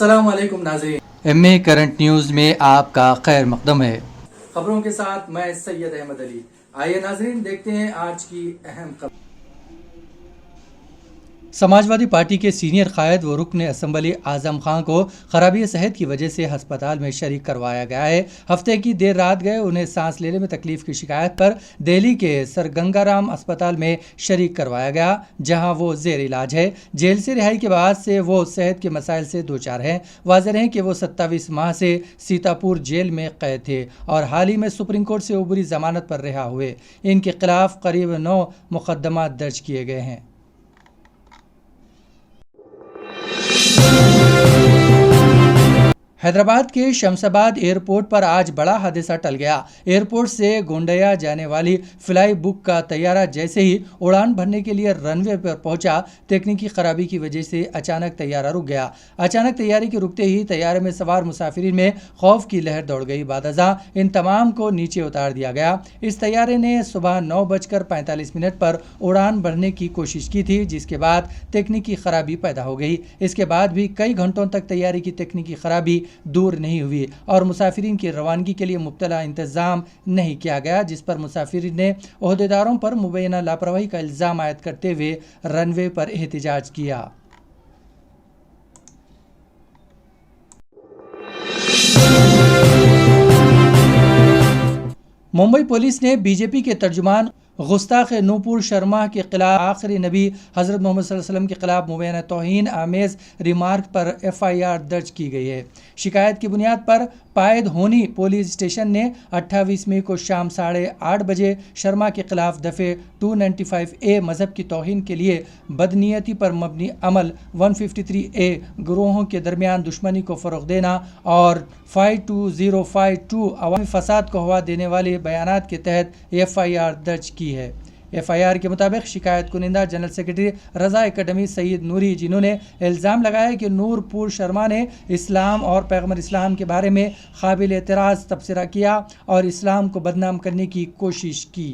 अस्सलाम वालेकुम नाज़रीन। एमए करंट न्यूज़ में आपका खैर मकदम है। खबरों के साथ मैं सैयद अहमद अली। आइए नाज़रीन देखते हैं आज की अहम खबर। समाजवादी पार्टी के सीनियर कायद व रुकन असम्बली आजम खान को खराबी सेहत की वजह से अस्पताल में शरीक करवाया गया है। हफ्ते की देर रात गए उन्हें सांस लेने में तकलीफ की शिकायत पर दिल्ली के सर गंगाराम अस्पताल में शरीक करवाया गया, जहां वो जेर इलाज है। जेल से रिहाई के बाद से वो सेहत के मसाइल से दो चार हैं। वाज़ेह है कि वो 27 माह से सीतापुर जेल में कैद थे और हाल ही में सुप्रीम कोर्ट से उबरी जमानत पर रिहा हुए। इनके खिलाफ करीब 9 मुकदमा दर्ज किए गए हैं। हैदराबाद के शमशाबाद एयरपोर्ट पर आज बड़ा हादसा टल गया। एयरपोर्ट से गोंडया जाने वाली फ्लाई बुक का तैयारा जैसे ही उड़ान भरने के लिए रनवे पर पहुंचा, तकनीकी खराबी की वजह से अचानक तैयारा रुक गया। अचानक तैयारे के रुकते ही तैयारे में सवार मुसाफिरीन में खौफ की लहर दौड़ गई। बादजा इन तमाम को नीचे उतार दिया गया। इस तैयारे ने सुबह 9:45 पर उड़ान भरने की कोशिश की थी, जिसके बाद तकनीकी खराबी पैदा हो गई। इसके बाद भी कई घंटों तक तैयारी की तकनीकी खराबी दूर नहीं हुई और मुसाफिरीन की रवानगी के लिए मुब्तला इंतज़ाम नहीं किया गया, जिस पर मुसाफिरीन ने ओहदेदारों पर मुबैना लापरवाही का इल्ज़ाम आयद करते हुए रनवे पर एहतजाज किया। मुंबई पुलिस ने बीजेपी के तर्जुमान गुस्ताख नूपुर शर्मा के खिलाफ आखिरी नबी हज़रत मोहम्मद सल्लल्लाहु अलैहि वसल्लम के खिलाफ मुबैना तौहीन आमेज़ रिमार्क पर FIR दर्ज की गई है। शिकायत की बुनियाद पर पायद होनी पुलिस स्टेशन ने 28 मई को शाम 8:30 बजे शर्मा के खिलाफ दफ़े 295A मज़हब की तौहीन के लिए बदनीयती पर मबनी अमल 153A गिरोहों के दरमियान दुश्मनी को फ़रोग़ देना और 52052 अवामी फ़साद को हवा देने वाले बयानात के तहत FIR दर्ज की है। FIR के मुताबिक शिकायत कुनिंदा जनरल सेक्रेटरी रज़ा एकेडमी सईद नूरी, जिन्होंने इल्ज़ाम लगाया कि नूरपुर शर्मा ने इस्लाम और पैगम्बर इस्लाम के बारे में काबिल एतराज़ तबसरा किया और इस्लाम को बदनाम करने की कोशिश की।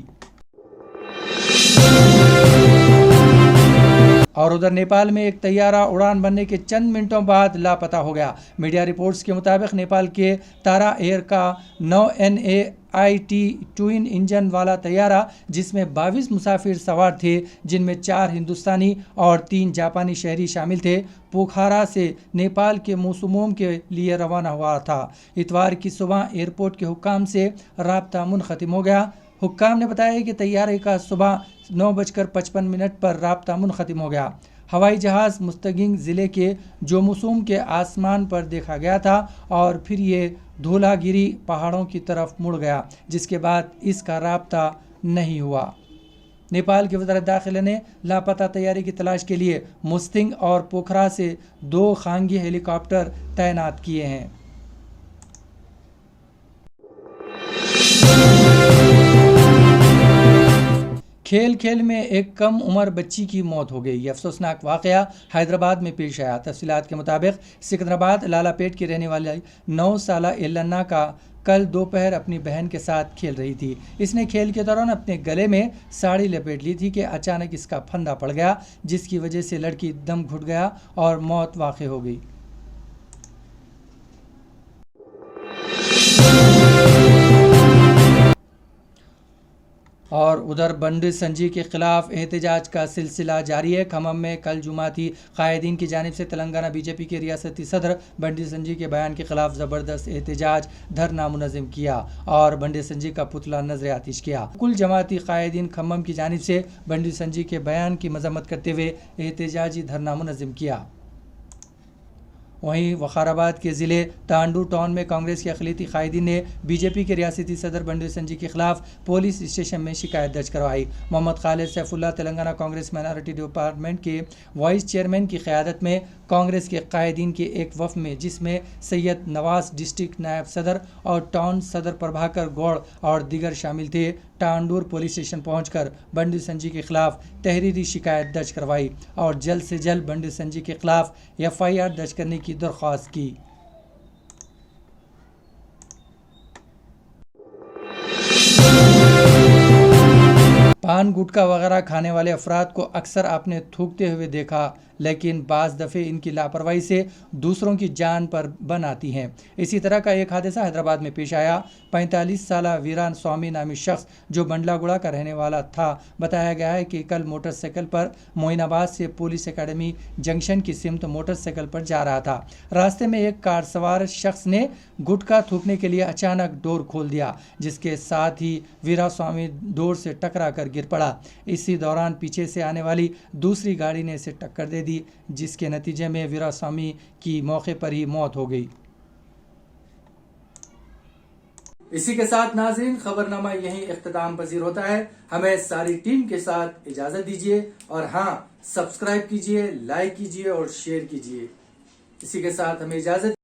और उधर नेपाल में एक तैयारा उड़ान भरने के चंद मिनटों बाद लापता हो गया। मीडिया रिपोर्ट्स के मुताबिक नेपाल के तारा एयर का 9NAIT ट्विन इंजन वाला तैयारा, जिसमें 22 मुसाफिर सवार थे, जिनमें 4 हिंदुस्तानी और 3 जापानी शहरी शामिल थे, पोखरा से नेपाल के मौसुमोम के लिए रवाना हुआ था। इतवार की सुबह एयरपोर्ट के हुक्काम से राब्ता मुनख़तिम हो गया। हुक्काम ने बताया कि तैयारे का सुबह 9:55 पर राब्ता मुनख़तिम हो गया। हवाई जहाज़ मुस्तगिंग ज़िले के जोमुसुम के आसमान पर देखा गया था और फिर ये धौलागिरी पहाड़ों की तरफ मुड़ गया, जिसके बाद इसका राब्ता नहीं हुआ। नेपाल की वज़ारत दाखिला ने लापता तैयारी की तलाश के लिए मुस्तिंग और पोखरा से 2 खांगी हेलीकॉप्टर तैनात किए हैं। खेल खेल में एक कम उम्र बच्ची की मौत हो गई। यह अफसोसनाक वाक़या हैदराबाद में पेश आया। तफसीलात के मुताबिक सिकंदराबाद लालापेट की रहने वाली 9 साला इल्लन्ना का कल दोपहर अपनी बहन के साथ खेल रही थी। इसने खेल के दौरान अपने गले में साड़ी लपेट ली थी कि अचानक इसका फंदा पड़ गया, जिसकी वजह से लड़की दम घुट गया और मौत वाक़ हो गई। और उधर बंडी संजी के खिलाफ एहतजाज का सिलसिला जारी है। खम्मम में कल जुमाती कायदीन की जानिब से तेलंगाना बीजेपी के रियासती सदर बंडी संजी के बयान के खिलाफ ज़बरदस्त एहतजाज धरना मुनज़्ज़म किया और बंडी संजी का पुतला नजर आतिश किया। कुल जमाती कायदीन खम्मम की जानिब से बंडी संजी के बयान की मजम्मत करते हुए एहतजाजी धरना मुनज़्ज़म किया। वहीं वखाराबाद के ज़िले तांडू टाउन में कांग्रेस के अक़लियती कायदीन ने बीजेपी के रियासती सदर बंडी संजी के खिलाफ पुलिस स्टेशन में शिकायत दर्ज करवाई। मोहम्मद खालिद सैफुल्लाह तेलंगाना कांग्रेस माइनॉरिटी डिपार्टमेंट के वाइस चेयरमैन की क़यादत में कांग्रेस के कायदीन के एक वफ़द में, जिसमें सैयद नवाज डिस्ट्रिक्ट नायब सदर और टाउन सदर प्रभाकर गौड़ और दीगर शामिल थे, टांडूर पुलिस स्टेशन पहुंचकर बंडी संजी के खिलाफ तहरीरी शिकायत दर्ज करवाई और जल्द से जल्द बंडी संजी के खिलाफ FIR दर्ज करने की दरख्वास्त की। पान गुटखा वगैरह खाने वाले अफराद को अक्सर आपने थूकते हुए देखा, लेकिन बाज़ दफ़े इनकी लापरवाही से दूसरों की जान पर बन आती हैं। इसी तरह का एक हादसा हैदराबाद में पेश आया। 45 साला वीरान स्वामी नामी शख्स जो बंडलागुड़ा का रहने वाला था, बताया गया है कि कल मोटरसाइकिल पर मोइनाबाद से पुलिस एकेडमी जंक्शन की सिमत मोटरसाइकिल पर जा रहा था। रास्ते में एक कार सवार शख्स ने गुटखा थूकने के लिए अचानक डोर खोल दिया, जिसके साथ ही वीरा स्वामी डोर से टकरा कर गिर पड़ा। इसी दौरान पीछे से आने वाली दूसरी गाड़ी ने इसे टक्कर दे दी, जिसके नतीजे में वीरा स्वामी की मौके पर ही मौत हो गई। इसी के साथ नाज़रीन खबरनामा यहीं इख्तिताम पजीर होता है। हमें सारी टीम के साथ इजाजत दीजिए और हाँ, सब्सक्राइब कीजिए, लाइक कीजिए और शेयर कीजिए। इसी के साथ हमें इजाजत